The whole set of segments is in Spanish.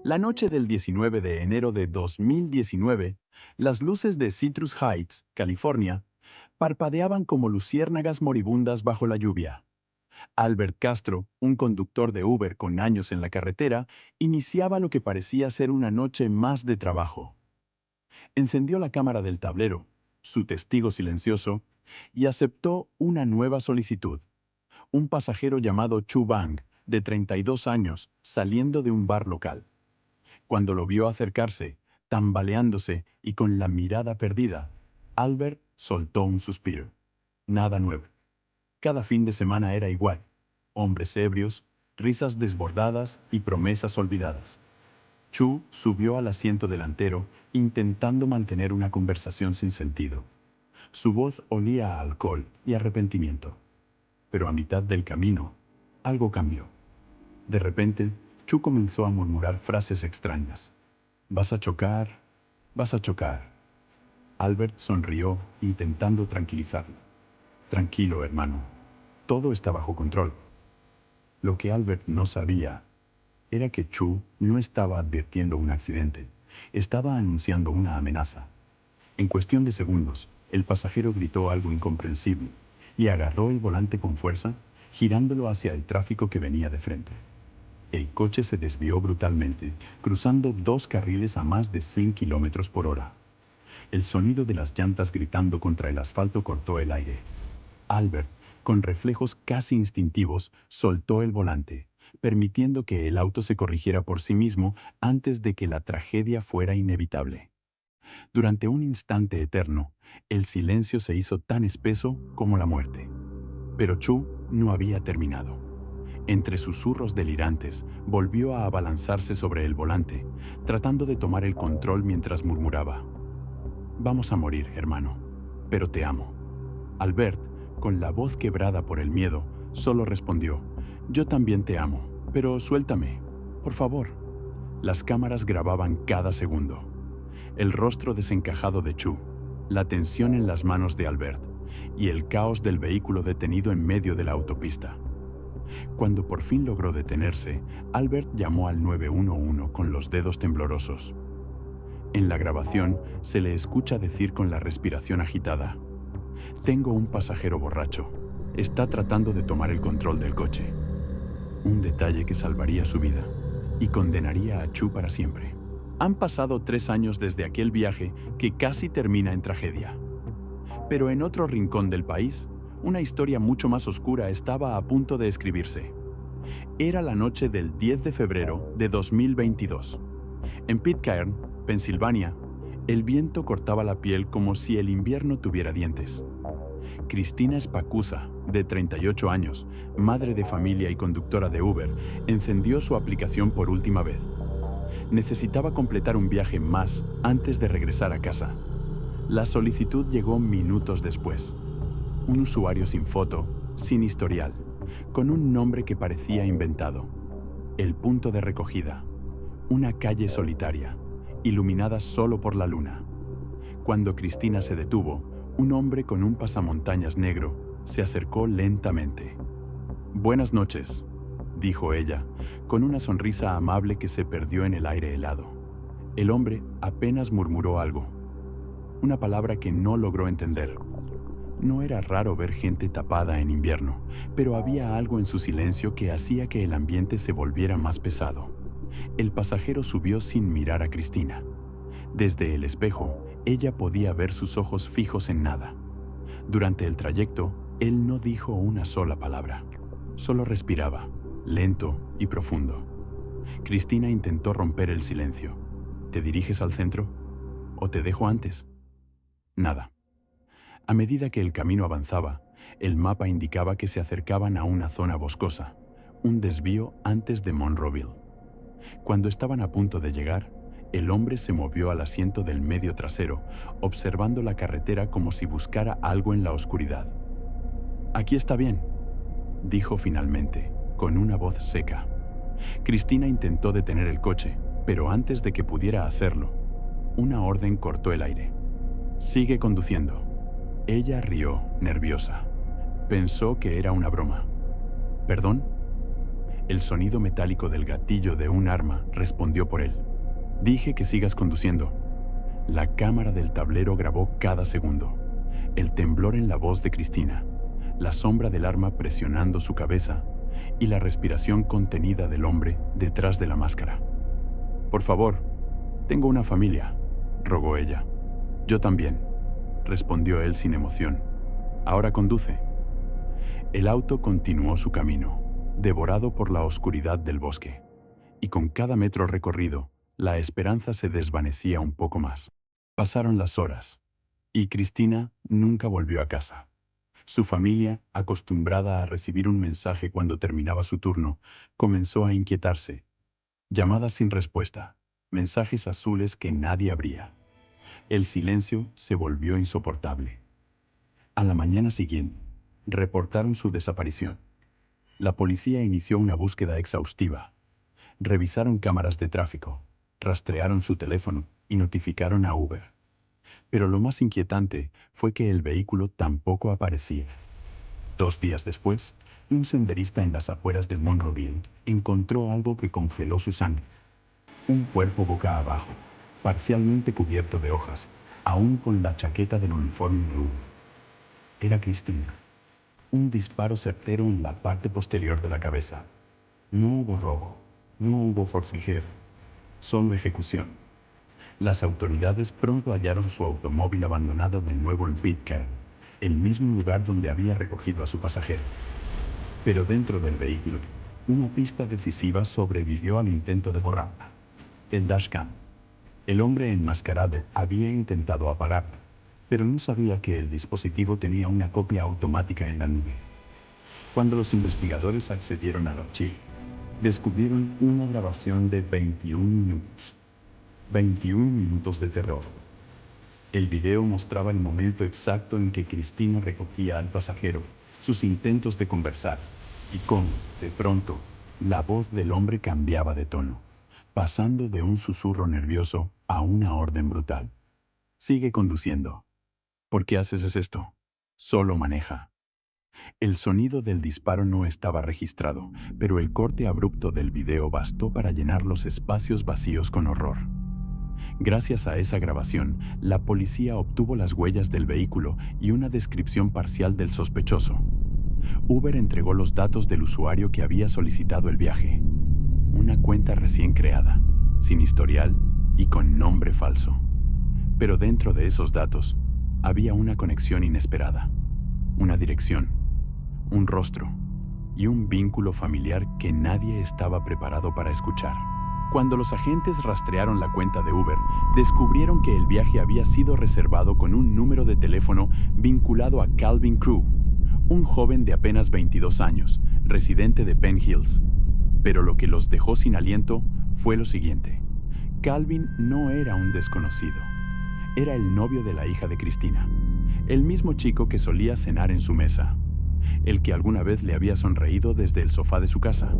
La noche del 19 de enero de 2019, las luces de Citrus Heights, California, parpadeaban como luciérnagas moribundas bajo la lluvia. Albert Castro, un conductor de Uber con años en la carretera, iniciaba lo que parecía ser una noche más de trabajo. Encendió la cámara del tablero, su testigo silencioso, y aceptó una nueva solicitud. Un pasajero llamado Chu Bang, de 32 años, saliendo de un bar local. Cuando lo vio acercarse, tambaleándose y con la mirada perdida, Albert soltó un suspiro. Nada nuevo. Cada fin de semana era igual. Hombres ebrios, risas desbordadas y promesas olvidadas. Chu subió al asiento delantero, intentando mantener una conversación sin sentido. Su voz olía a alcohol y arrepentimiento. Pero a mitad del camino, algo cambió. De repente, Chu comenzó a murmurar frases extrañas. Vas a chocar, vas a chocar. Albert sonrió, intentando tranquilizarlo. Tranquilo, hermano. Todo está bajo control. Lo que Albert no sabía era que Chu no estaba advirtiendo un accidente. Estaba anunciando una amenaza. En cuestión de segundos, el pasajero gritó algo incomprensible y agarró el volante con fuerza, girándolo hacia el tráfico que venía de frente. El coche se desvió brutalmente, cruzando dos carriles a más de 100 kilómetros por hora. El sonido de las llantas gritando contra el asfalto cortó el aire. Albert, con reflejos casi instintivos, soltó el volante, permitiendo que el auto se corrigiera por sí mismo antes de que la tragedia fuera inevitable. Durante un instante eterno, el silencio se hizo tan espeso como la muerte. Pero Chu no había terminado. Entre susurros delirantes, volvió a abalanzarse sobre el volante, tratando de tomar el control mientras murmuraba. Vamos a morir, hermano, pero te amo. Albert, con la voz quebrada por el miedo, solo respondió, yo también te amo, pero suéltame, por favor. Las cámaras grababan cada segundo. El rostro desencajado de Chu, la tensión en las manos de Albert y el caos del vehículo detenido en medio de la autopista. Cuando por fin logró detenerse, Albert llamó al 911 con los dedos temblorosos. En la grabación se le escucha decir con la respiración agitada, tengo un pasajero borracho. Está tratando de tomar el control del coche. Un detalle que salvaría su vida y condenaría a Chu para siempre. Han pasado 3 años desde aquel viaje que casi termina en tragedia. Pero en otro rincón del país, una historia mucho más oscura estaba a punto de escribirse. Era la noche del 10 de febrero de 2022. En Pitcairn, Pensilvania, el viento cortaba la piel como si el invierno tuviera dientes. Cristina Spacusa, de 38 años, madre de familia y conductora de Uber, encendió su aplicación por última vez. Necesitaba completar un viaje más antes de regresar a casa. La solicitud llegó minutos después. Un usuario sin foto, sin historial, con un nombre que parecía inventado. El punto de recogida. Una calle solitaria, iluminada solo por la luna. Cuando Cristina se detuvo, un hombre con un pasamontañas negro se acercó lentamente. Buenas noches, dijo ella, con una sonrisa amable que se perdió en el aire helado. El hombre apenas murmuró algo, una palabra que no logró entender. No era raro ver gente tapada en invierno, pero había algo en su silencio que hacía que el ambiente se volviera más pesado. El pasajero subió sin mirar a Cristina. Desde el espejo, ella podía ver sus ojos fijos en nada. Durante el trayecto, él no dijo una sola palabra. Solo respiraba, lento y profundo. Cristina intentó romper el silencio. ¿Te diriges al centro? ¿O te dejo antes? Nada. A medida que el camino avanzaba, el mapa indicaba que se acercaban a una zona boscosa, un desvío antes de Monroeville. Cuando estaban a punto de llegar, el hombre se movió al asiento del medio trasero, observando la carretera como si buscara algo en la oscuridad. Aquí está bien, dijo finalmente, con una voz seca. Cristina intentó detener el coche, pero antes de que pudiera hacerlo, una orden cortó el aire. Sigue conduciendo. Ella rió, nerviosa. Pensó que era una broma. ¿Perdón? El sonido metálico del gatillo de un arma respondió por él. Dije que sigas conduciendo. La cámara del tablero grabó cada segundo. El temblor en la voz de Cristina, la sombra del arma presionando su cabeza y la respiración contenida del hombre detrás de la máscara. Por favor, tengo una familia, rogó ella. Yo también, respondió él sin emoción. Ahora conduce. El auto continuó su camino, devorado por la oscuridad del bosque, y con cada metro recorrido, la esperanza se desvanecía un poco más. Pasaron las horas, y Cristina nunca volvió a casa. Su familia, acostumbrada a recibir un mensaje cuando terminaba su turno, comenzó a inquietarse. Llamadas sin respuesta, mensajes azules que nadie abría. El silencio se volvió insoportable. A la mañana siguiente, reportaron su desaparición. La policía inició una búsqueda exhaustiva. Revisaron cámaras de tráfico, rastrearon su teléfono y notificaron a Uber. Pero lo más inquietante fue que el vehículo tampoco aparecía. 2 días después, un senderista en las afueras de Monroville encontró algo que congeló su sangre. Un cuerpo boca abajo, parcialmente cubierto de hojas, aún con la chaqueta del uniforme de Uber. Era Cristina. Un disparo certero en la parte posterior de la cabeza. No hubo robo, no hubo forcejeo, solo ejecución. Las autoridades pronto hallaron su automóvil abandonado de nuevo en Pitcairn, el mismo lugar donde había recogido a su pasajero. Pero dentro del vehículo, una pista decisiva sobrevivió al intento de borrarla. El dashcam. El hombre enmascarado había intentado apagarla, pero no sabía que el dispositivo tenía una copia automática en la nube. Cuando los investigadores accedieron al archivo, descubrieron una grabación de 21 minutos. 21 minutos de terror. El video mostraba el momento exacto en que Cristina recogía al pasajero, sus intentos de conversar, y cómo, de pronto, la voz del hombre cambiaba de tono, pasando de un susurro nervioso a una orden brutal. Sigue conduciendo. ¿Por qué haces esto? Solo maneja. El sonido del disparo no estaba registrado, pero el corte abrupto del video bastó para llenar los espacios vacíos con horror. Gracias a esa grabación, la policía obtuvo las huellas del vehículo y una descripción parcial del sospechoso. Uber entregó los datos del usuario que había solicitado el viaje. Una cuenta recién creada, sin historial y con nombre falso. Pero dentro de esos datos, había una conexión inesperada. Una dirección, un rostro y un vínculo familiar que nadie estaba preparado para escuchar. Cuando los agentes rastrearon la cuenta de Uber, descubrieron que el viaje había sido reservado con un número de teléfono vinculado a Calvin Crew, un joven de apenas 22 años, residente de Penn Hills. Pero lo que los dejó sin aliento fue lo siguiente. Calvin no era un desconocido. Era el novio de la hija de Cristina, el mismo chico que solía cenar en su mesa, el que alguna vez le había sonreído desde el sofá de su casa.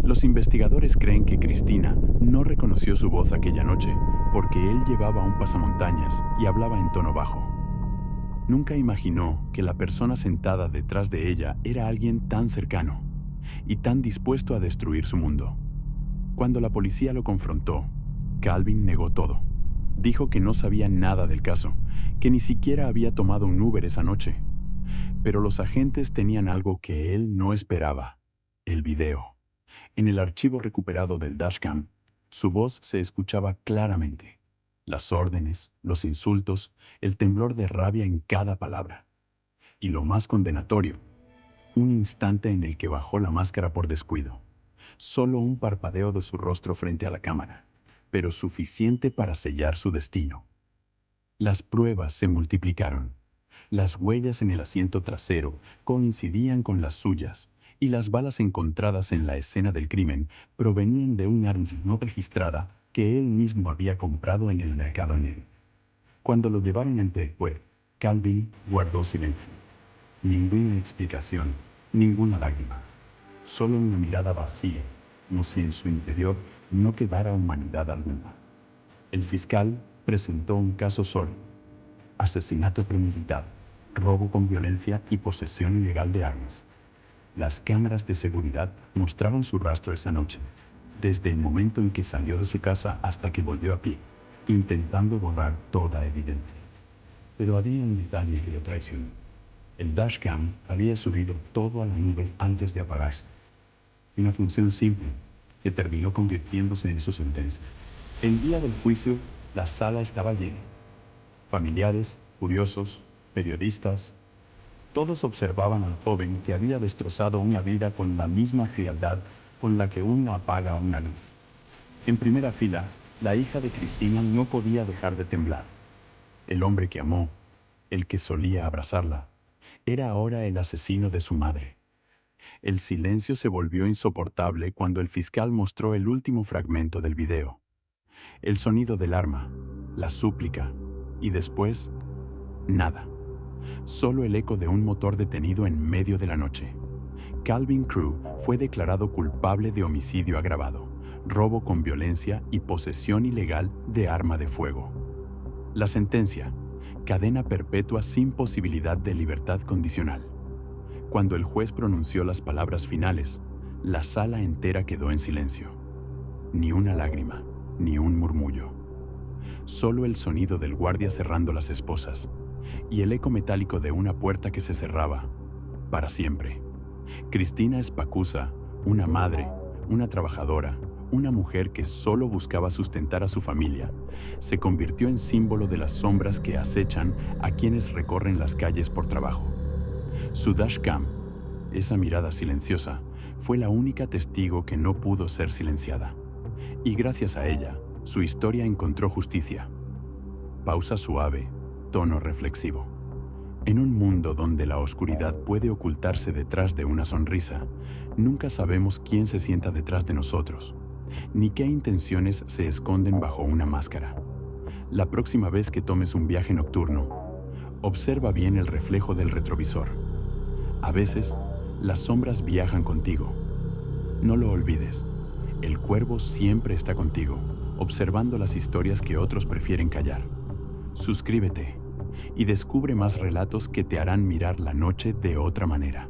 Los investigadores creen que Cristina no reconoció su voz aquella noche porque él llevaba un pasamontañas y hablaba en tono bajo. Nunca imaginó que la persona sentada detrás de ella era alguien tan cercano y tan dispuesto a destruir su mundo. Cuando la policía lo confrontó, Calvin negó todo. Dijo que no sabía nada del caso, que ni siquiera había tomado un Uber esa noche. Pero los agentes tenían algo que él no esperaba: el video. En el archivo recuperado del dashcam, su voz se escuchaba claramente. Las órdenes, los insultos, el temblor de rabia en cada palabra. Y lo más condenatorio, un instante en el que bajó la máscara por descuido. Solo un parpadeo de su rostro frente a la cámara, pero suficiente para sellar su destino. Las pruebas se multiplicaron. Las huellas en el asiento trasero coincidían con las suyas, y las balas encontradas en la escena del crimen provenían de un arma no registrada que él mismo había comprado en el mercado negro. Cuando lo llevaron ante el juez, Calvin guardó silencio. Ninguna explicación, ninguna lágrima. Solo una mirada vacía, como si en su interior no quedara humanidad alguna. El fiscal presentó un caso sólido: asesinato premeditado, robo con violencia y posesión ilegal de armas. Las cámaras de seguridad mostraron su rastro esa noche, desde el momento en que salió de su casa hasta que volvió a pie, intentando borrar toda evidencia. Pero había un detalle que lo traicionó. El dashcam había subido todo a la nube antes de apagarse. Una función simple que terminó convirtiéndose en su sentencia. El día del juicio, la sala estaba llena. Familiares, curiosos, periodistas, todos observaban al joven que había destrozado una vida con la misma frialdad con la que uno apaga una luz. En primera fila, la hija de Cristina no podía dejar de temblar. El hombre que amó, el que solía abrazarla, era ahora el asesino de su madre. El silencio se volvió insoportable cuando el fiscal mostró el último fragmento del video. El sonido del arma, la súplica, y después, nada. Solo el eco de un motor detenido en medio de la noche. Calvin Crew fue declarado culpable de homicidio agravado, robo con violencia y posesión ilegal de arma de fuego. La sentencia: cadena perpetua sin posibilidad de libertad condicional. Cuando el juez pronunció las palabras finales, la sala entera quedó en silencio. Ni una lágrima, ni un murmullo. Solo el sonido del guardia cerrando las esposas y el eco metálico de una puerta que se cerraba para siempre. Cristina Spacuza, una madre, una trabajadora, una mujer que solo buscaba sustentar a su familia, se convirtió en símbolo de las sombras que acechan a quienes recorren las calles por trabajo. Su dashcam, esa mirada silenciosa, fue la única testigo que no pudo ser silenciada. Y gracias a ella, su historia encontró justicia. Pausa suave, tono reflexivo. En un mundo donde la oscuridad puede ocultarse detrás de una sonrisa, nunca sabemos quién se sienta detrás de nosotros, ni qué intenciones se esconden bajo una máscara. La próxima vez que tomes un viaje nocturno, observa bien el reflejo del retrovisor. A veces, las sombras viajan contigo. No lo olvides, el cuervo siempre está contigo, observando las historias que otros prefieren callar. Suscríbete y descubre más relatos que te harán mirar la noche de otra manera.